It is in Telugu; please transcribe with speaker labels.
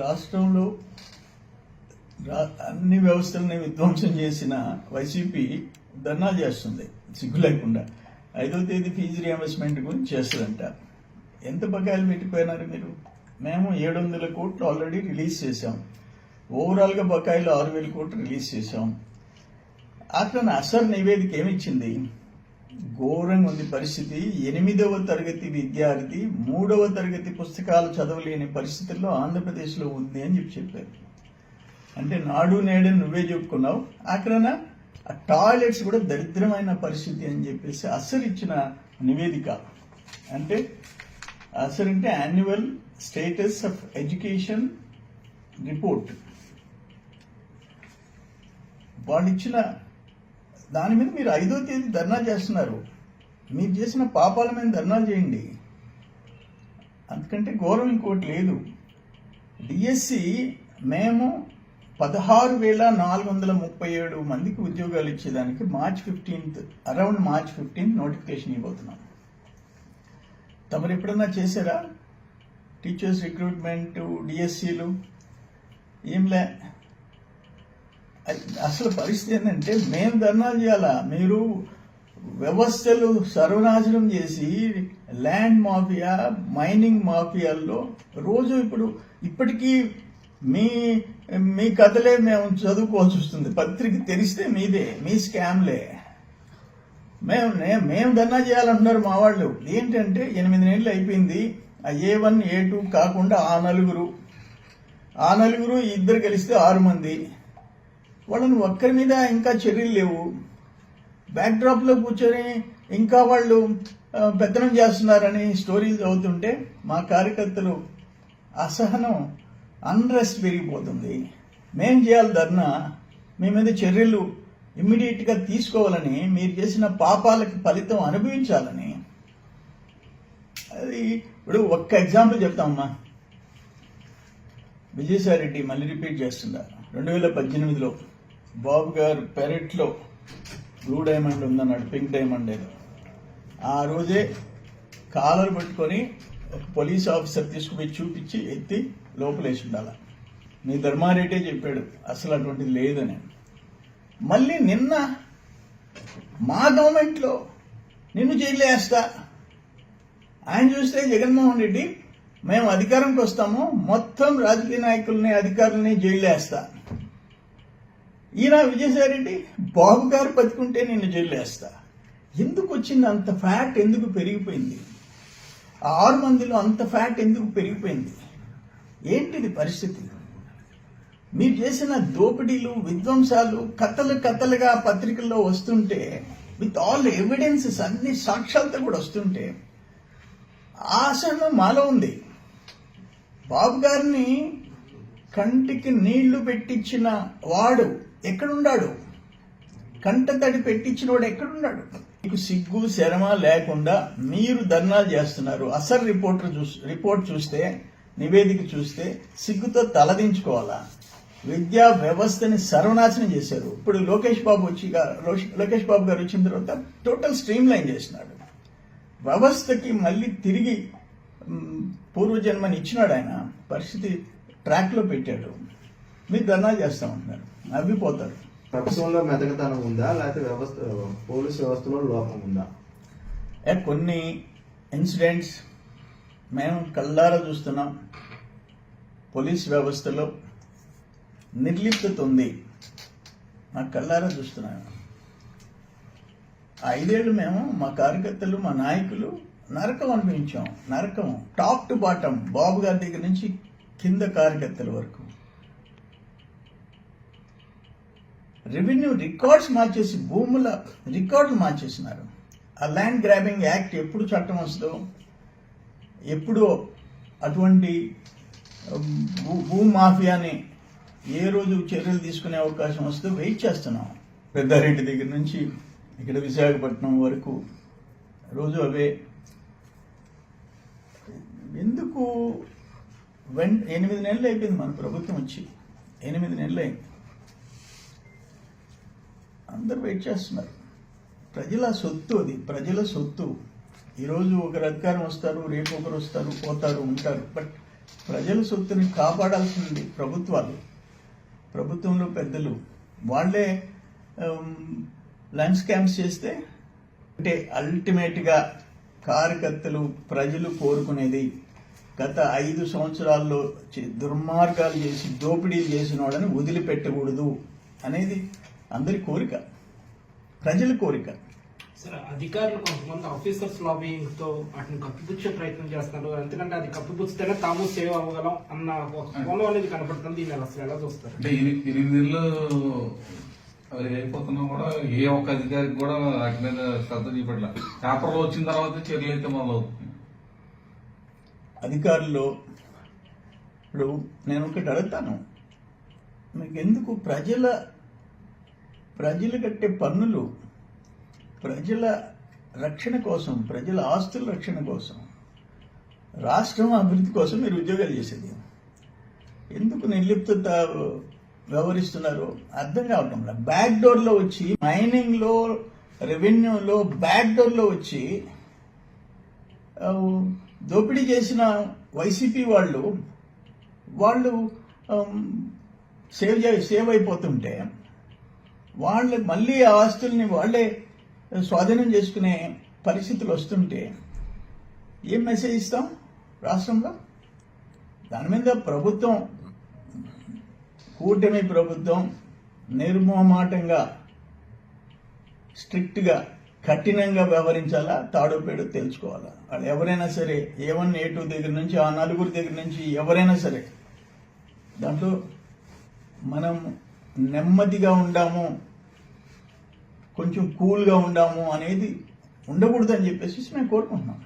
Speaker 1: రాష్ట్రంలో అన్ని వ్యవస్థలని విధ్వంసం చేసిన వైసీపీ ధర్నా చేస్తుంది సిగ్గు లేకుండా. 5వ తేదీ ఫీజు రియంబర్స్మెంట్ గురించి చేస్తుందంట. ఎంత బకాయిలు పెట్టిపోయినారు మీరు? మేము 700 కోట్లు ఆల్రెడీ రిలీజ్ చేశాం. ఓవరాల్గా బకాయిలు 6,000 కోట్లు రిలీజ్ చేశాం. అట్లా అసలు నివేదిక ఏమిచ్చింది? ఘోరంగా ఉంది పరిస్థితి. 8వ తరగతి విద్యార్థి 3వ తరగతి పుస్తకాలు చదవలేని పరిస్థితుల్లో ఆంధ్రప్రదేశ్లో ఉంది అని చెప్పారు. అంటే నాడు నేడు నువ్వే చెప్పుకున్నావు. అక్కడ ఆ టాయిలెట్స్ కూడా దరిద్రమైన పరిస్థితి అని చెప్పేసి అసలు ఇచ్చిన నివేదిక. అంటే అసలు అంటే annual status of education report వాళ్ళు ఇచ్చిన దాని మీద మీరు 5వ తేదీ ధర్నా చేస్తున్నారు. మీరు చేసిన పాపాల మీద ధర్నా చేయండి. అందుకంటే ఘోరం ఇంకోటి లేదు. డిఎస్సి మేము 16,437 మందికి ఉద్యోగాలు ఇచ్చేదానికి అరౌండ్ మార్చ్ 15 నోటిఫికేషన్ ఇవ్వబోతున్నాం. తమరు ఎప్పుడన్నా చేశారా టీచర్స్ రిక్రూట్మెంట్ డిఎస్సీలు? ఏంలే. అసలు పరిస్థితి ఏంటంటే మేము ధర్నాలు చేయాలా? మీరు వ్యవస్థలు సర్వనాశనం చేసి ల్యాండ్ మాఫియా, మైనింగ్ మాఫియాల్లో రోజు ఇప్పటికీ మీ కథలే మేము చదువుకోవాల్సి వస్తుంది. పత్రిక తెరిస్తే మీదే, మీ స్కామ్లే. మేము ధర్నా చేయాలంటున్నారు మా వాళ్ళు. ఏంటంటే 8 నెలలు అయిపోయింది. ఆ A1 A2 కాకుండా ఆ నలుగురు ఇద్దరు కలిస్తే 6 మంది. వాళ్ళని ఒక్కరి మీద ఇంకా చర్యలు లేవు. బ్యాక్డ్రాప్లో కూర్చొని ఇంకా వాళ్ళు పెత్తనం చేస్తున్నారని స్టోరీలు చదువుతుంటే మా కార్యకర్తలు అసహనం, అన్రెస్ట్ పెరిగిపోతుంది. మేం చేయాలి ధర్నా, మీ మీద చర్యలు ఇమ్మీడియట్గా తీసుకోవాలని, మీరు చేసిన పాపాలకి ఫలితం అనుభవించాలని. అది ఇప్పుడు ఒక్క ఎగ్జాంపుల్ చెప్తామమ్మా. విజయసాయిరెడ్డి మళ్ళీ రిపీట్ చేస్తున్నారు. 2018లో బాబు గారు పెరట్లో బ్లూ డైమండ్ ఉందన్నాడు, పింక్ డైమండ్ ఏదో. ఆ రోజే కాలర్ పట్టుకొని ఒక పోలీస్ ఆఫీసర్ తీసుకుపోయి చూపించి ఎత్తి లోపలేసి ఉండాలి. మీ ధర్మారెడ్డే చెప్పాడు అసలు అటువంటిది లేదని. మళ్ళీ నిన్న మా గవర్నమెంట్లో నిన్ను జైలు వేస్తా. ఆయన చూస్తే జగన్మోహన్ రెడ్డి మేము అధికారంకి వస్తాము, మొత్తం రాజకీయ నాయకుల్ని అధికారులని జైలు వేస్తా. ఈయన విజయసాయిరెడ్డి బాబు గారు బతుకుంటే నిన్ను జైలు వేస్తా. ఎందుకు వచ్చింది అంత ఫ్యాట్? ఎందుకు పెరిగిపోయింది? 6 మందిలో అంత ఫ్యాట్ ఎందుకు పెరిగిపోయింది? ఏంటిది పరిస్థితి? మీరు చేసిన దోపిడీలు, విధ్వంసాలు కథలుగా పత్రికల్లో వస్తుంటే, విత్ ఆల్ ఎవిడెన్సెస్, అన్ని సాక్ష్యాలతో కూడా వస్తుంటే ఆశయం మాలో ఉంది. బాబు గారిని కంటికి నీళ్లు పెట్టించిన వాడు ఎక్కడున్నాడు? కంటతడి పెట్టించిన వాడు ఎక్కడున్నాడు? మీకు సిగ్గు శరమ లేకుండా మీరు ధర్నాలు చేస్తున్నారు. అసలు రిపోర్ట్ చూస్తే, నివేదిక చూస్తే సిగ్గుతో తలదించుకోవాలా? విద్యా వ్యవస్థని సర్వనాశనం చేశారు. ఇప్పుడు లోకేష్ బాబు గారు వచ్చిన తర్వాత టోటల్ స్ట్రీమ్ లైన్ చేసినాడు. వ్యవస్థకి మళ్ళీ తిరిగి పూర్వజన్మని ఇచ్చినాడు. ఆయన పరిస్థితి ట్రాక్లో పెట్టాడు. మీరు ధర్నా చేస్తామంటున్నారు, నవ్విపోతారు.
Speaker 2: ప్రభుత్వంలో మెతకతనం ఉందా, లేకపోతే పోలీసు వ్యవస్థలో లోపం ఉందా?
Speaker 1: కొన్ని ఇన్సిడెంట్స్ మేము కళ్ళారా చూస్తున్నాం. పోలీస్ వ్యవస్థలో నిర్లిప్తత ఉంది, మా కళ్ళారా చూస్తున్నాము. 5 ఏళ్ళు మేము, మా కార్యకర్తలు, మా నాయకులు నరకం అనిపించాం. నరకం టాప్ టు బాటం, బాబు గారి దగ్గర నుంచి కింద కార్యకర్తల వరకు. రెవెన్యూ రికార్డ్స్ మార్చేసి, భూముల రికార్డులు మార్చేసినారు. ఆ ల్యాండ్ గ్రాబింగ్ యాక్ట్ ఎప్పుడు చట్టం వస్తుందో, ఎప్పుడు అటువంటి భూమాఫియాని ఏ రోజు చర్యలు తీసుకునే అవకాశం వస్తుందో వెయిట్ చేస్తున్నాం. పెద్దారెడ్డి దగ్గర నుంచి ఇక్కడ విశాఖపట్నం వరకు రోజు అవే. ఎందుకు 8 నెలలు అయిపోయింది మన ప్రభుత్వం వచ్చి, 8 నెలలు అయింది. అందరు వెయిట్ చేస్తున్నారు. ప్రజల సొత్తు అది, ప్రజల సొత్తు. ఈరోజు ఒకరు అధికారం వస్తారు, రేపు ఒకరు వస్తారు, పోతారు, ఉంటారు. బట్ ప్రజల సొత్తుని కాపాడాల్సింది ప్రభుత్వాలు, ప్రభుత్వంలో పెద్దలు. వాళ్ళే లంచ్ క్యాంప్స్ చేస్తే అంటే అల్టిమేట్గా కార్యకర్తలు ప్రజలు కోరుకునేది గత 5 సంవత్సరాల్లో దుర్మార్గాలు చేసి దోపిడీలు చేసిన వాళ్ళని వదిలిపెట్టకూడదు అనేది అందరి కోరిక, ప్రజల కోరిక.
Speaker 3: సార్, అధికారులు కొంతమంది ఆఫీసర్స్ లాబింగ్ తో వాటిని కప్పిపుచ్చే ప్రయత్నం చేస్తున్నారు. ఎందుకంటే అది కప్పిపుచ్చితేనే తాము సేవ్ అవ్వగలం అన్న ఒక కోణం అనేది కనపడుతుంది. దీన్ని అసలు ఎలా చూస్తారు?
Speaker 4: అంటే 8 నెలలు అవి అయిపోతున్నా కూడా ఏ ఒక్క అధికారికి కూడా వాటి మీద శ్రద్ధ చూపట్ల. పేపర్లో వచ్చిన తర్వాత చర్యలు అయితే మొదలవుతుంది.
Speaker 1: అధికారులు ఇప్పుడు నేను ఒకటి అడుగుతాను, మీకు ఎందుకు ప్రజలు కట్టే పన్నులు ప్రజల రక్షణ కోసం, ప్రజల ఆస్తుల రక్షణ కోసం, రాష్ట్రం అభివృద్ధి కోసం మీరు ఉద్యోగాలు చేసేది ఎందుకు నిర్లిప్తత వ్యవహరిస్తున్నారు అర్థం కావటం లేదు. బ్యాక్ డోర్లో వచ్చి మైనింగ్లో, రెవెన్యూలో బ్యాక్ డోర్లో వచ్చి దోపిడీ చేసిన వైసీపీ వాళ్ళు సేవ్ అయిపోతుంటే వాళ్ళు మళ్ళీ ఆ ఆస్తుల్ని వాళ్ళే స్వాధీనం చేసుకునే పరిస్థితులు వస్తుంటే ఏం మెసేజ్ ఇస్తాం రాష్ట్రంలో? దాని మీద ప్రభుత్వం, కూటమి ప్రభుత్వం నిర్మోహమాటంగా, స్ట్రిక్ట్గా, కఠినంగా వ్యవహరించాలా, తాడోపేడో తెలుసుకోవాలా. వాళ్ళు ఎవరైనా సరే A1 A2 దగ్గర నుంచి ఆ 4 దగ్గర నుంచి ఎవరైనా సరే దాంట్లో మనం నెమ్మదిగా ఉండాము, కొంచెం కూల్గా ఉండాము అనేది ఉండకూడదని చెప్పేసి మేము కోరుకుంటున్నాం.